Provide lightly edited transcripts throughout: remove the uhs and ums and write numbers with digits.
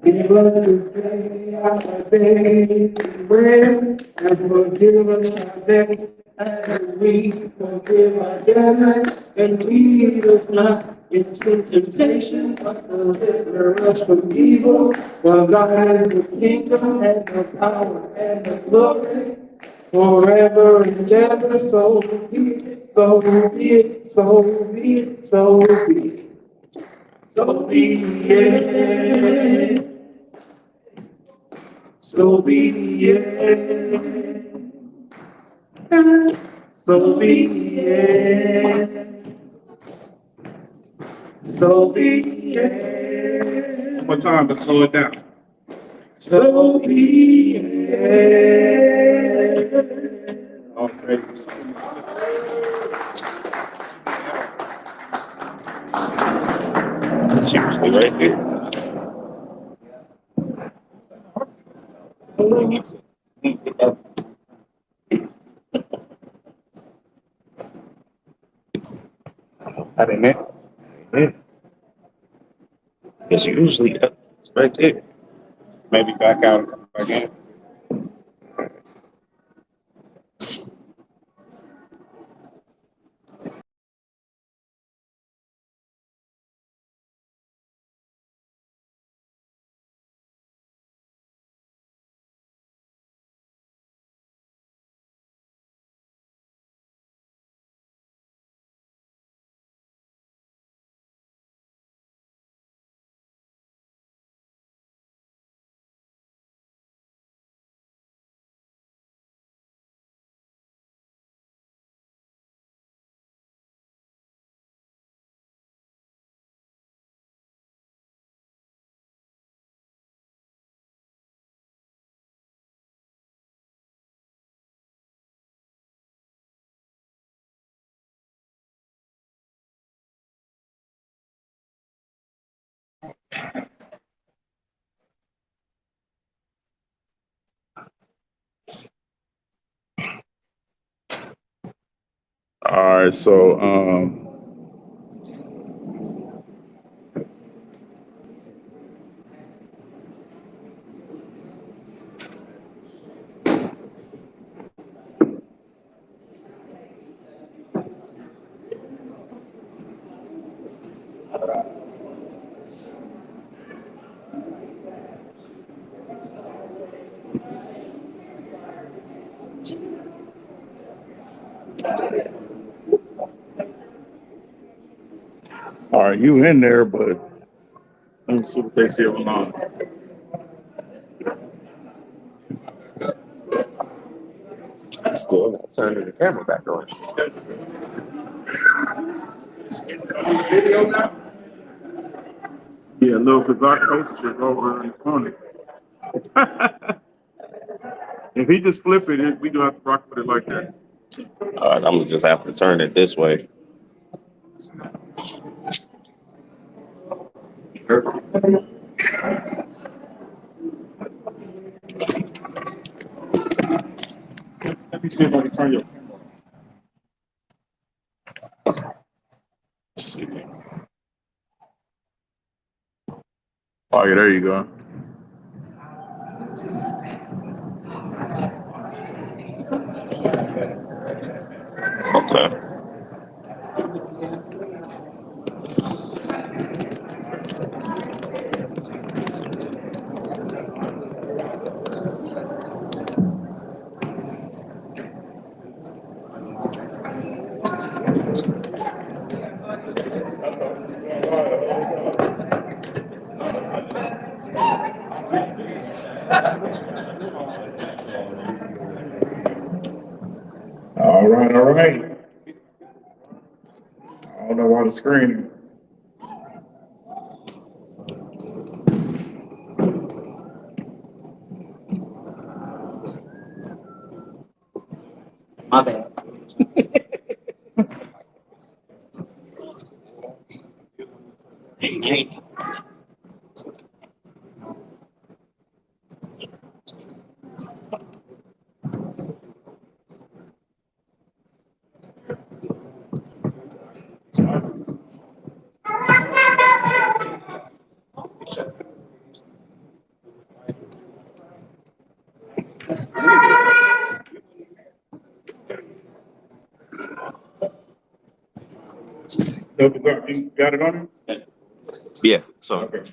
Give us this day our daily bread, and forgive us our debts as we forgive our debtors, and lead us not into temptation, but deliver us from evil. For thine is the kingdom and the power and the glory forever and ever. So be it, so be it, so be it, so be it. So be it. So be it. So be it. So be it. One more time to slow it down. So be it. Okay. It's usually right here. I didn't know. Yeah. It's usually it's right there. Maybe back out and come back in. All right, so all right, you in there, but let me see what they see online. Still not turning the camera back on. Video now? Yeah, no, because our coach is over in the corner. If he just flip it, we do have to rock with it like that. All right, I'm gonna just have to turn it this way. Let me see if I can turn your camera. Let's see. Oh, yeah, there you go. Okay. All right, all right. I don't know why the screen. My bad. Ain't. You got it on it? Yeah, so Okay.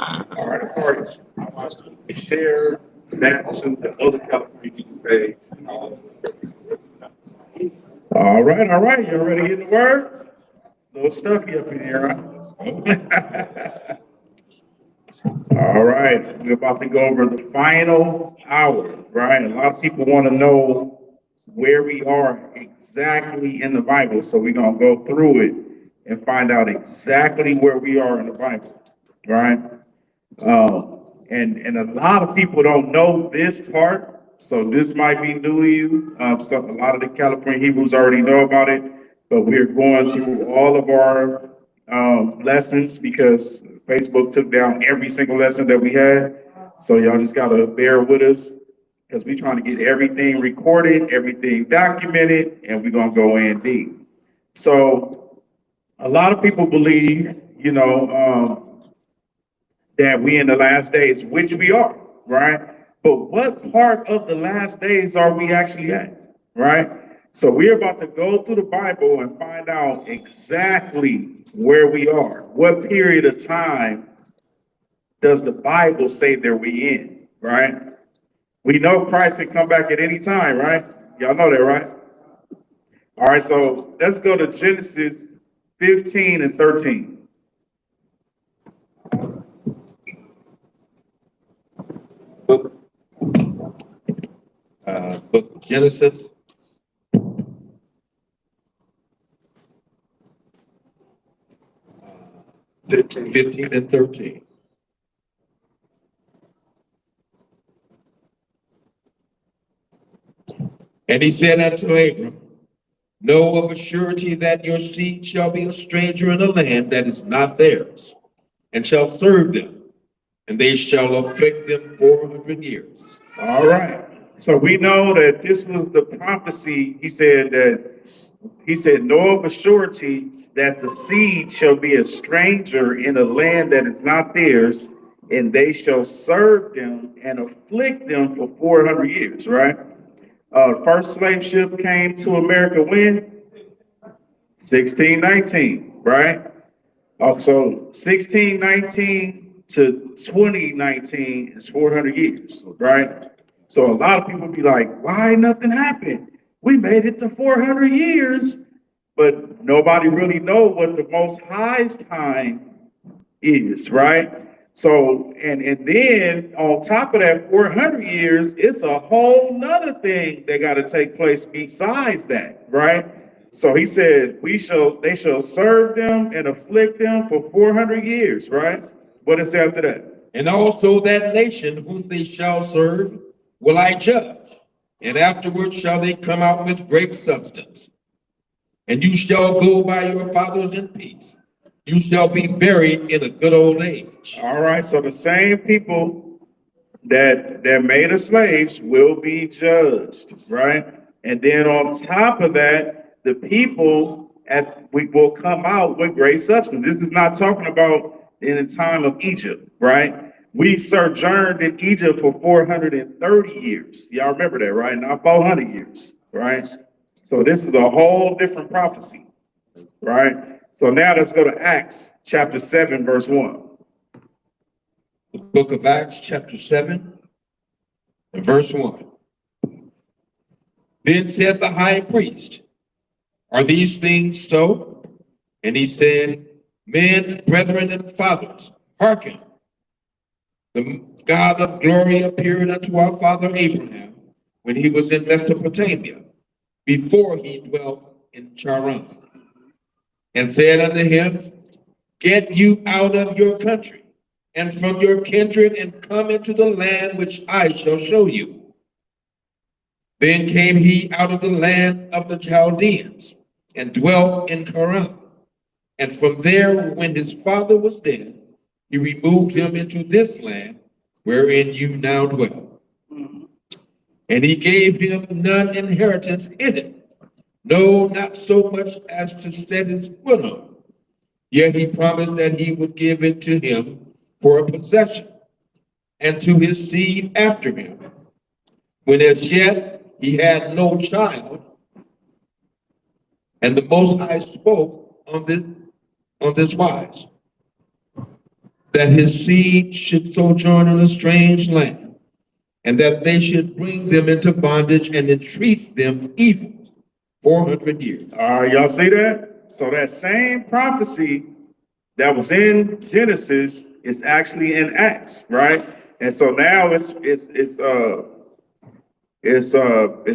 All right, of course. Share that to the other California page. All right. You ready to get the words? A little stuffy up in here, huh? All right, we're about to go over the final hour, right? A lot of people want to know where we are exactly in the Bible, so we're gonna go through it and find out exactly where we are in the Bible, right? And a lot of people don't know this part, so this might be new to you. So a lot of the California Hebrews already know about it, but we're going through all of our lessons because Facebook took down every single lesson that we had. So y'all just gotta bear with us because we're trying to get everything recorded, everything documented, and we're gonna go in deep. So a lot of people believe, that we in the last days, which we are, right? But what part of the last days are we actually at, right? So we're about to go through the Bible and find out exactly where we are. What period of time does the Bible say that we in, right? We know Christ can come back at any time, right? Y'all know that, right? All right, so let's go to Genesis 15 and 13. Book of Genesis. Uh, 15 and 13. And he said unto Abram, know of a surety that your seed shall be a stranger in a land that is not theirs, and shall serve them, and they shall afflict them 400 years. All right. So we know that this was the prophecy. He said, know of a surety that the seed shall be a stranger in a land that is not theirs, and they shall serve them and afflict them for 400 years, right? First slave ship came to America when? 1619, right? Also, 1619 to 2019 is 400 years, right? So a lot of people be like, why nothing happened? We made it to 400 years, but nobody really know what the most highest time is, right? So, and then on top of that 400 years, it's a whole nother thing that got to take place besides that, right? So he said, they shall serve them and afflict them for 400 years, right? What is after that? And also that nation whom they shall serve will I judge, and afterwards shall they come out with great substance. And you shall go by your fathers in peace. You shall be buried in a good old age. All right, so the same people that made us slaves will be judged, right? And then on top of that, the people we will come out with great substance. This is not talking about in the time of Egypt, right? We sojourned in Egypt for 430 years. Y'all remember that, right? Not 400 years, right? So this is a whole different prophecy, right? So now let's go to Acts chapter 7, verse 1. The book of Acts, chapter 7, and verse 1. Then said the high priest, are these things so? And he said, men, brethren, and fathers, hearken. The God of glory appeared unto our father Abraham when he was in Mesopotamia, before he dwelt in Charan, and said unto him, get you out of your country and from your kindred and come into the land which I shall show you. Then came he out of the land of the Chaldeans and dwelt in Haran. And from there, when his father was dead, he removed him into this land wherein you now dwell. And he gave him none inheritance in it, no, not so much as to set his foot on. Yet he promised that he would give it to him for a possession, and to his seed after him. When as yet he had no child, and the Most High spoke on this wise, that his seed should sojourn in a strange land, and that they should bring them into bondage and entreat them evil 400 years. All right, y'all see that? So that same prophecy that was in Genesis is actually in Acts, right? And so now it's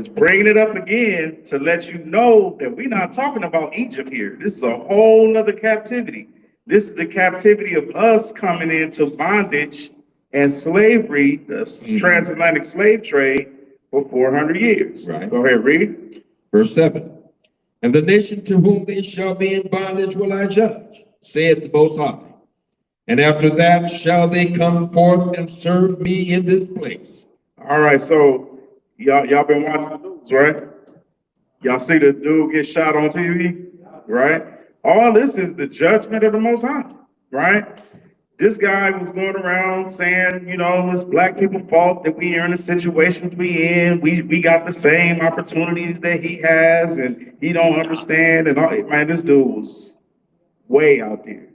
bringing it up again to let you know that we're not talking about Egypt here. This is a whole nother captivity. This is the captivity of us coming into bondage and slavery, the transatlantic slave trade for 400 years. Right. Go ahead, read. Verse 7. And the nation to whom they shall be in bondage will I judge, saith the Most High. And after that shall they come forth and serve me in this place. All right, so y'all been watching the news, right? Y'all see the dude get shot on TV, right? All this is the judgment of the Most High, right? This guy was going around saying, you know, it's black people's fault that we are in the situations we in. We got the same opportunities that he has, and he don't understand. And all, man, this dude was way out there.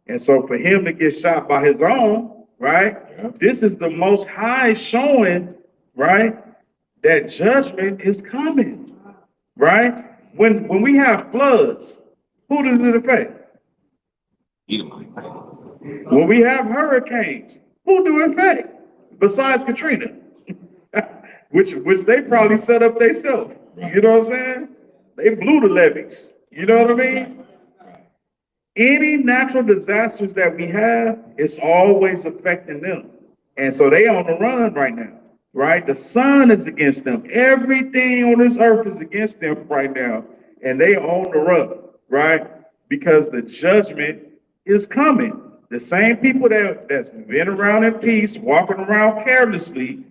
And so for him to get shot by his own, right? This is the Most High showing, right, that judgment is coming, right? When we have floods, who does it affect? Edomites. When we have hurricanes, who do it affect? Besides Katrina, which they probably set up themselves. You know what I'm saying? They blew the levees. You know what I mean? Any natural disasters that we have, it's always affecting them. And so they on the run right now, right? The sun is against them. Everything on this earth is against them right now. And they on the run, right? Because the judgment is coming. The same people that's been around in peace, walking around carelessly,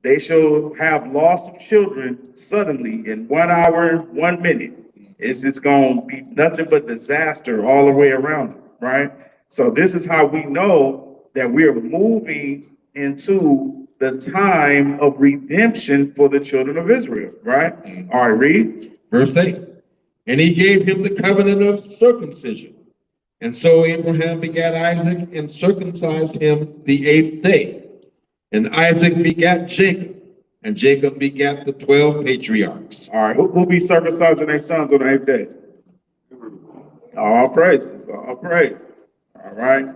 they shall have loss of children suddenly in 1 hour, 1 minute. It's just going to be nothing but disaster all the way around, right? So this is how we know that we're moving into the time of redemption for the children of Israel, right? All right, read. Verse 8. And he gave him the covenant of circumcision. And so Abraham begat Isaac and circumcised him the 8th day. And Isaac begat Jacob, and Jacob begat the 12 patriarchs. All right, who be circumcising their sons on the 8th day? All praises, all praise. All right.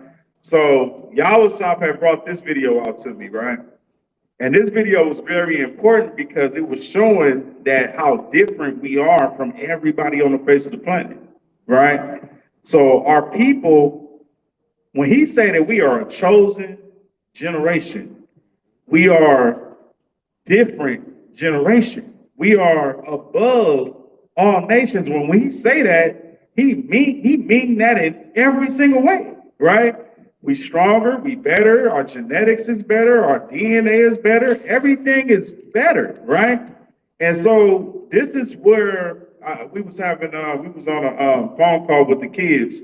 So Yahweh had brought this video out to me, right? And this video was very important because it was showing that how different we are from everybody on the face of the planet, right? So our people, when he said that we are a chosen generation, we are different generation. We are above all nations. When we say that, he mean that in every single way, right? We stronger, we better, our genetics is better, our DNA is better, everything is better, right? And so this is where we was on a phone call with the kids,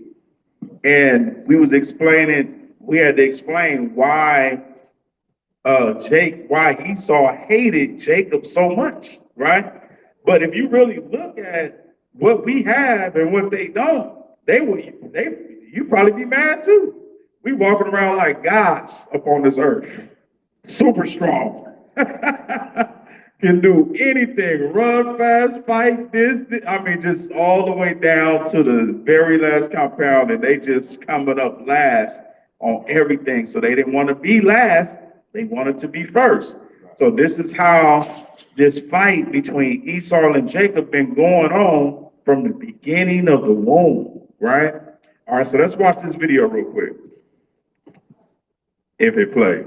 and we had to explain why Esau hated Jacob so much, right? But if you really look at what we have and what they don't, you probably be mad too. We walking around like gods up on this earth, super strong. Can do anything, run fast, fight this, I mean, just all the way down to the very last compound, and they just coming up last on everything. So they didn't want to be last, they wanted to be first. So this is how this fight between Esau and Jacob been going on from the beginning of the womb, right? All right, so let's watch this video real quick, if it plays.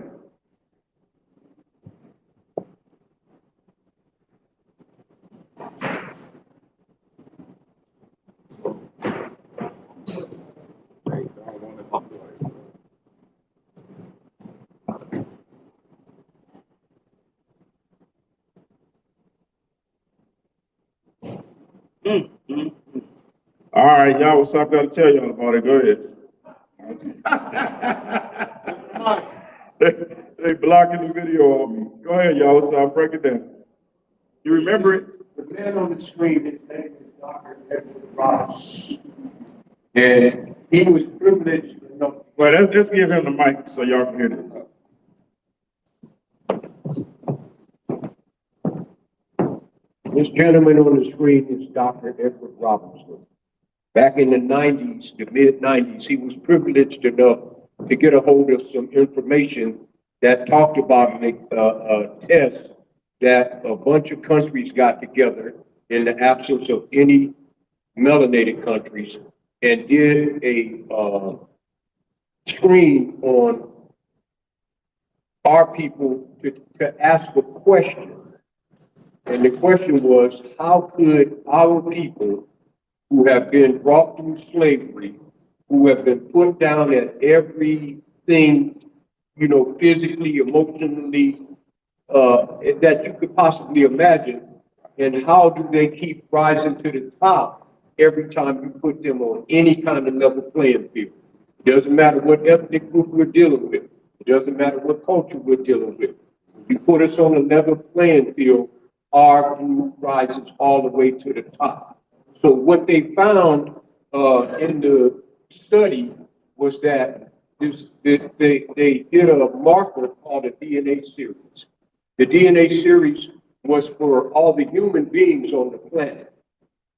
All right, y'all, what's up? Gotta tell y'all about it. Go ahead. They blocking the video on me. Go ahead, y'all. What's up? Break it down. You remember it? The man on the screen, his name is Dr. Edward Ross. And he was privileged enough. Well, let's give him the mic so y'all can hear this. This gentleman on the screen is Dr. Edward Robinson. Back in the 90s, the mid-90s, he was privileged enough to get a hold of some information that talked about a test that a bunch of countries got together in the absence of any melanated countries and did a screen on our people to ask a question. And the question was, how could our people who have been brought through slavery, who have been put down at everything, you know, physically, emotionally, that you could possibly imagine, and how do they keep rising to the top every time you put them on any kind of level playing field? It doesn't matter what ethnic group we're dealing with. It doesn't matter what culture we're dealing with. You put us on a level playing field, our group rises all the way to the top. So what they found in the study was that they did a marker called a DNA series. The DNA series was for all the human beings on the planet.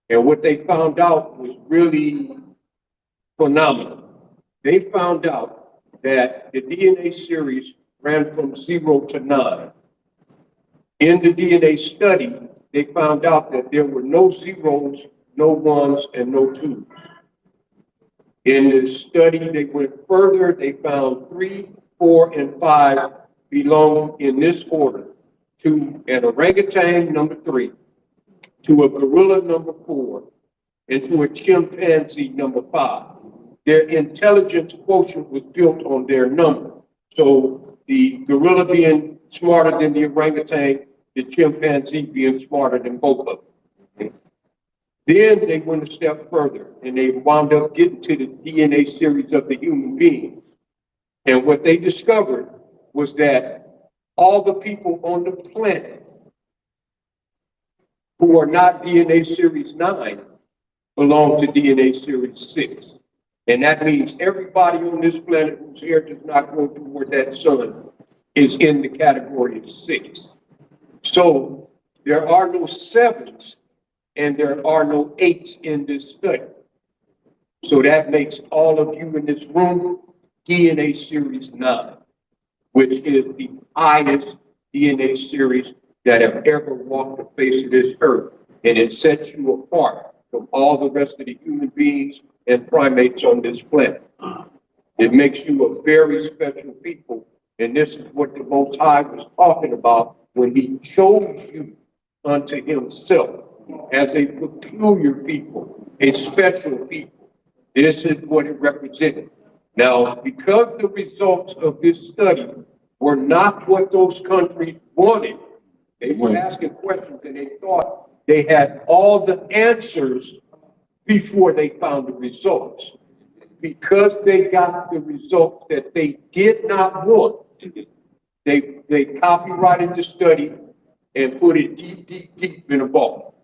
And what they found out was really phenomenal. They found out that the DNA series ran from 0 to 9. In the DNA study, they found out that there were no zeros, no ones, and no twos. In the study, they went further. They found 3, 4, and 5 belong in this order: to an orangutan, number 3, to a gorilla, number 4, and to a chimpanzee, number 5. Their intelligence quotient was built on their number. So the gorilla being smarter than the orangutan, the chimpanzee being smarter than both of them. Then they went a step further and they wound up getting to the DNA series of the human beings. And what they discovered was that all the people on the planet who are not DNA series 9 belong to DNA series 6. And that means everybody on this planet whose hair does not go toward that sun is in the category of 6. So there are no 7s and there are no 8s in this study. So that makes all of you in this room DNA series 9, which is the highest DNA series that have ever walked the face of this earth. And it sets you apart from all the rest of the human beings and primates on this planet. It makes you a very special people. And this is what the Most High was talking about when he chose you unto himself as a peculiar people, a special people. This is what it represented. Now, because the results of this study were not what those countries wanted, they were asking questions and they thought they had all the answers before they found the results. Because they got the results that they did not want, they copyrighted the study and put it deep in a vault.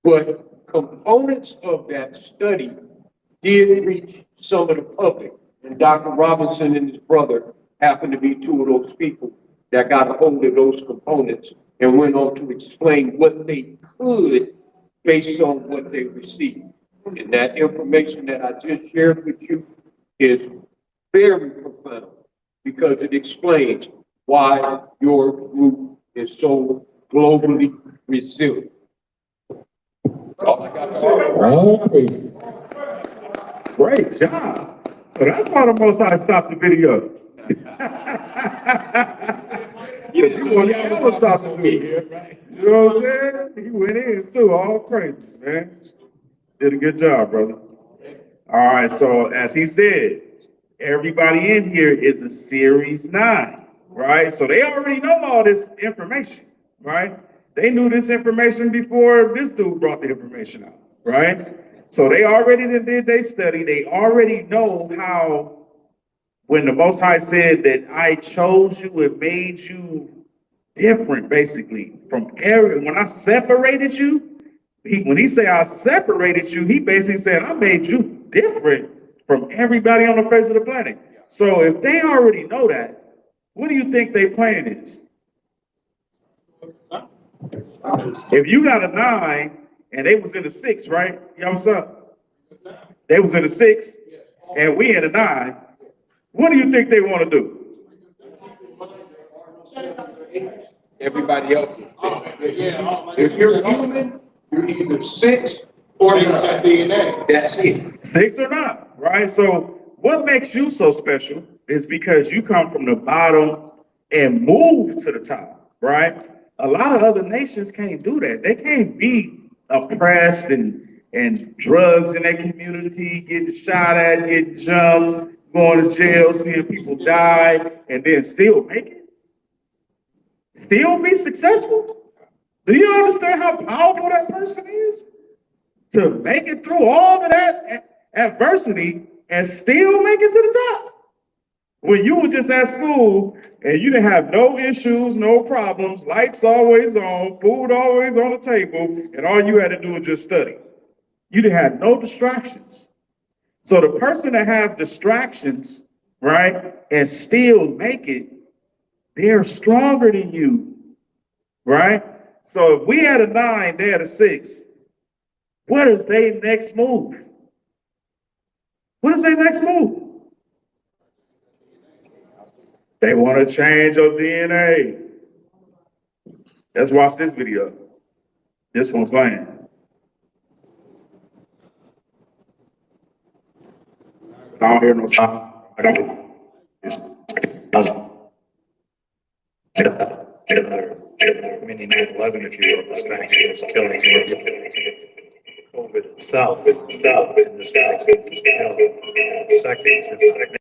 But components of that study did reach some of the public. And Dr. Robinson and his brother happened to be two of those people that got a hold of those components and went on to explain what they could based on what they received. And that information that I just shared with you is very profound because it explains why your group is so globally resilient. All I got to say. Great job. So that's why the Most High stopped the video. You want to stop the video. You know what I'm saying? He went in too, all crazy, man. Did a good job, brother. All right, so as he said, everybody in here is a series 9, right? So they already know all this information, right? They knew this information before this dude brought the information out, right? So they already did their study. They already know how, when the Most High said that I chose you and made you different, basically, from every, when I separated you, when he say I separated you, he basically said I made you different from everybody on the face of the planet. So if they already know that, what do you think their plan is? If you got a 9 and they was in a 6, right? Yo, what's up? They was in a 6 and we in a 9. What do you think they want to do? Everybody else is six. If you're human, you're either six or nine. DNA. That's it. 6 or 9, right? So what makes you so special is because you come from the bottom and move to the top, right? A lot of other nations can't do that. They can't be oppressed and drugs in their community, getting shot at, getting jumped, going to jail, seeing people die, and then still make it. Still be successful. Do you understand how powerful that person is? To make it through all of that adversity and still make it to the top. When you were just at school and you didn't have no issues, no problems, lights always on, food always on the table, and all you had to do was just study. You didn't have no distractions. So the person that have distractions, right, and still make it, they're stronger than you, right? So if we had a 9, they had a 6. What is their next move? What is their next move? They want to change your DNA. Let's watch this video. This one playing. I don't hear no sound. Mini 9/11, if you will, was killing COVID itself, in this vaccine, seconds, if not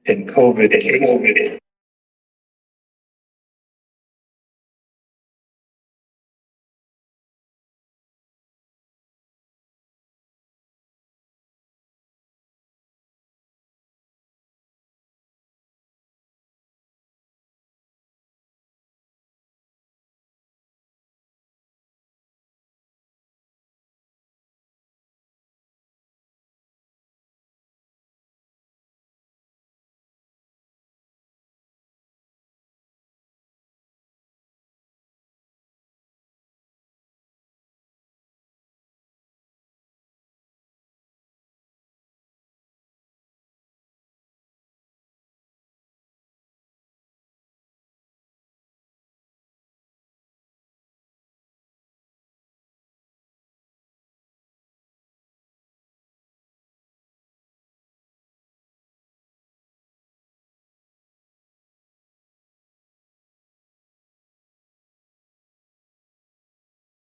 in COVID cases.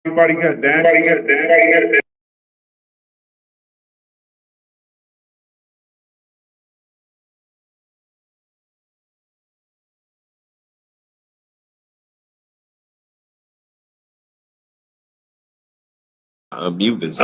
Everybody got that? Unmute this.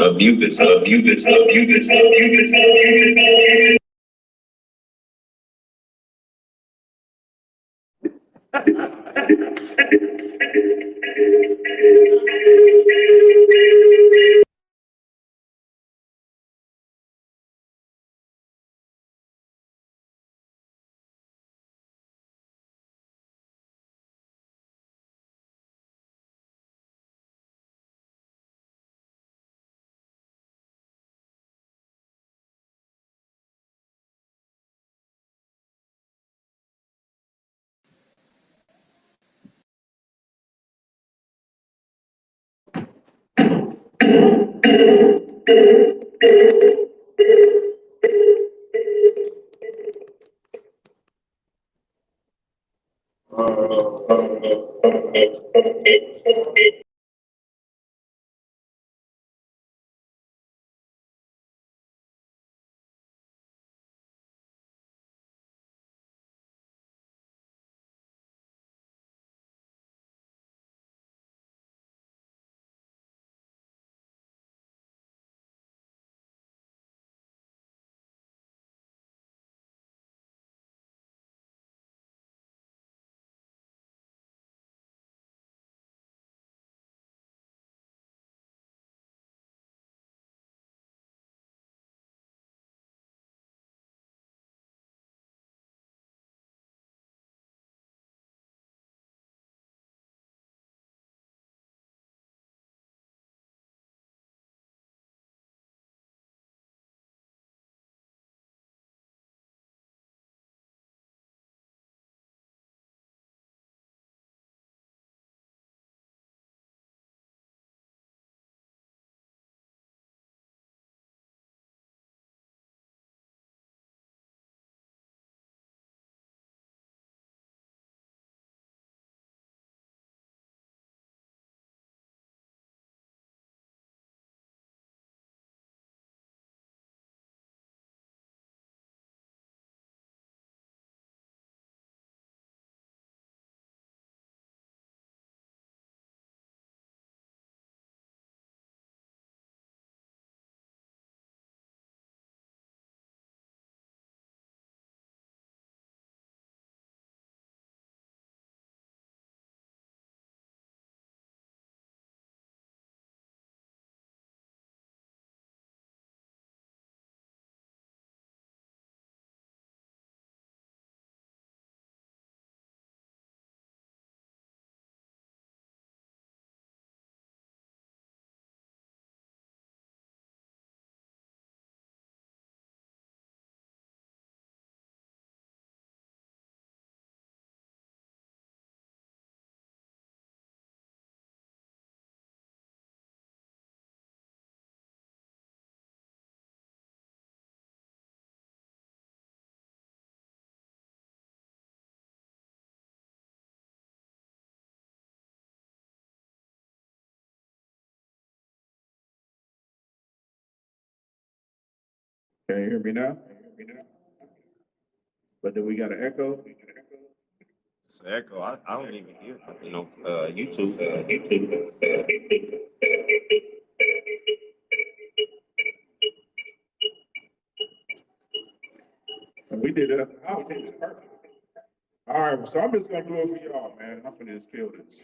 Can you hear me now? But then we got an echo. It's an echo. I don't even hear nothing on YouTube. And we did it. I was it perfect. All right, so I'm just gonna do it for y'all, man. I'm gonna just kill this.